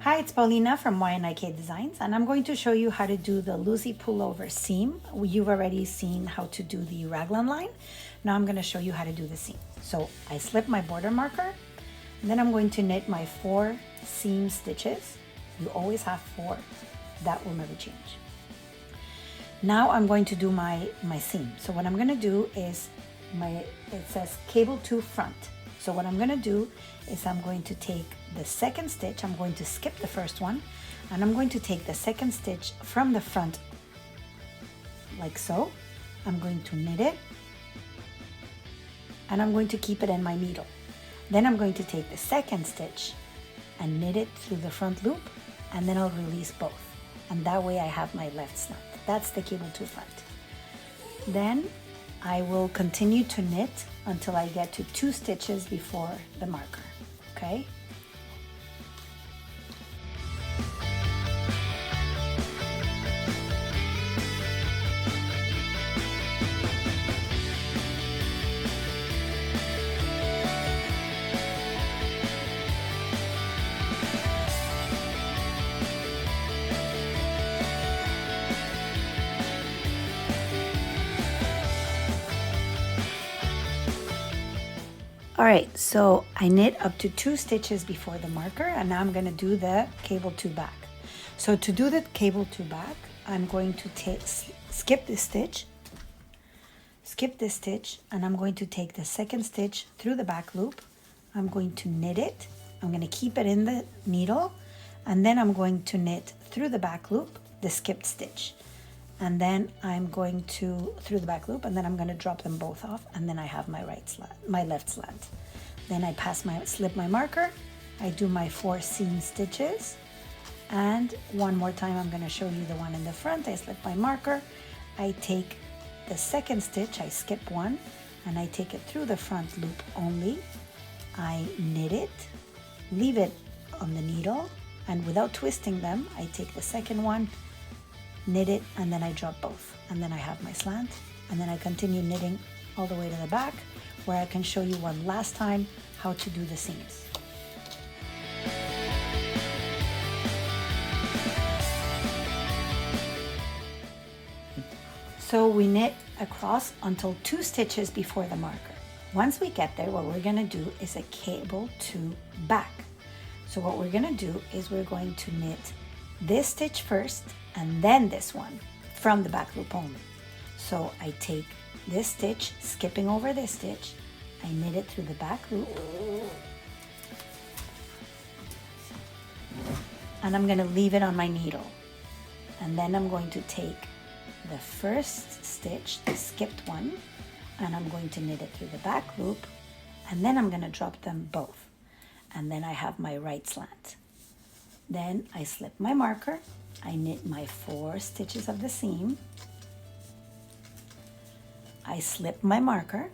Hi, it's Paulina from Y&IK Designs, and I'm going to show you how to do the Lucy pullover seam. You've already seen how to do the raglan line. Now I'm going to show you how to do the seam. So I slip my border marker, and then I'm going to knit my 4 seam stitches. You always have 4. That will never change. Now I'm going to do my seam. So what I'm going to do is it says cable to front. So what I'm going to do is I'm going to take the second stitch, I'm going to skip the first one, and I'm going to take the second stitch from the front like so. I'm going to knit it, and I'm going to keep it in my needle. Then I'm going to take the second stitch and knit it through the front loop, and then I'll release both. And that way I have my left slant. That's the cable to front. Then I will continue to knit until I get to 2 stitches before the marker, okay? All right, so I knit up to 2 stitches before the marker, and now I'm going to do the cable to back. So to do the cable to back, I'm going to skip this stitch, and I'm going to take the second stitch through the back loop. I'm going to knit it. I'm going to keep it in the needle, and then I'm going to knit through the back loop the skipped stitch. And then I'm going to through the back loop, and then I'm going to drop them both off, and then I have my left slant. Then I slip my marker, I do my 4 seam stitches, and one more time I'm going to show you the one in the front. I slip my marker, I take the second stitch, I skip one, and I take it through the front loop only. I knit it, leave it on the needle, and without twisting them, I take the second one, knit it, and then I drop both, and then I have my slant, and then I continue knitting all the way to the back, where I can show you one last time how to do the seams. So we knit across until 2 stitches before the marker. Once we get there, what we're going to do is a cable to back. So what we're going to do is we're going to knit this stitch first, and then this one from the back loop only. So I take this stitch, skipping over this stitch, I knit it through the back loop, and I'm going to leave it on my needle. And then I'm going to take the first stitch, the skipped one, and I'm going to knit it through the back loop, and then I'm going to drop them both. And then I have my right slant. Then I slip my marker, I knit my 4 stitches of the seam, I slip my marker.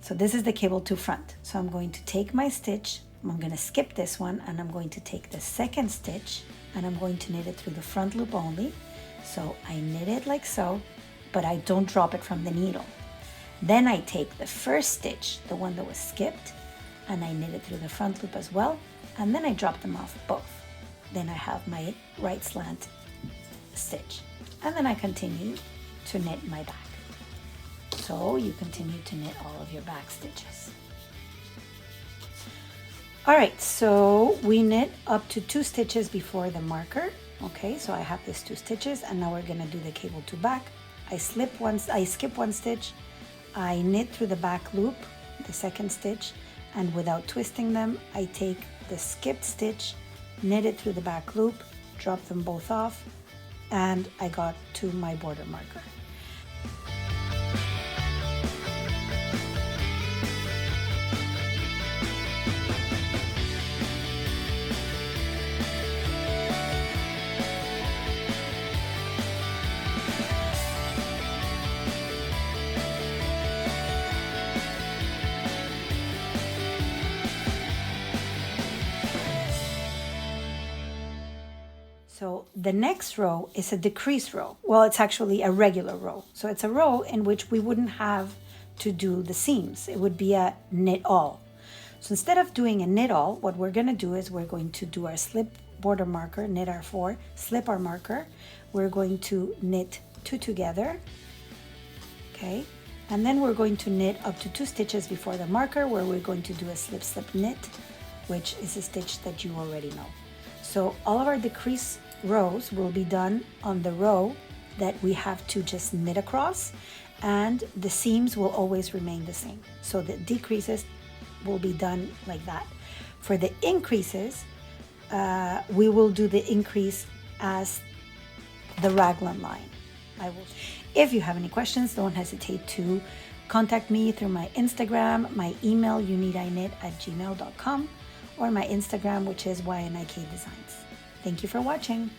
So this is the cable to front. So I'm going to take my stitch, I'm going to skip this one, and I'm going to take the second stitch, and I'm going to knit it through the front loop only. So I knit it like so, but I don't drop it from the needle. Then I take the first stitch, the one that was skipped, and I knit it through the front loop as well, and then I drop them off both. Then I have my right slant stitch, and then I continue to knit my back. So you continue to knit all of your back stitches. All right, so we knit up to 2 stitches before the marker. Okay, so I have these 2 stitches, and now we're gonna do the cable to back. I skip one stitch, I knit through the back loop, the second stitch, and without twisting them, I take the skipped stitch, knit it through the back loop, drop them both off, and I got to my border marker. So the next row is a decrease row. Well, it's actually a regular row. So it's a row in which we wouldn't have to do the seams. It would be a knit all. So instead of doing a knit all, what we're going to do is we're going to do our slip border marker, knit our 4, slip our marker. We're going to knit 2 together, okay? And then we're going to knit up to 2 stitches before the marker, where we're going to do a slip slip knit, which is a stitch that you already know. So all of our decrease rows will be done on the row that we have to just knit across, and the seams will always remain the same. So the decreases will be done like that. For the increases, we will do the increase as the raglan line. If you have any questions, don't hesitate to contact me through my Instagram, my email, youknit@gmail.com, or my Instagram, which is YNIK Designs. Thank you for watching.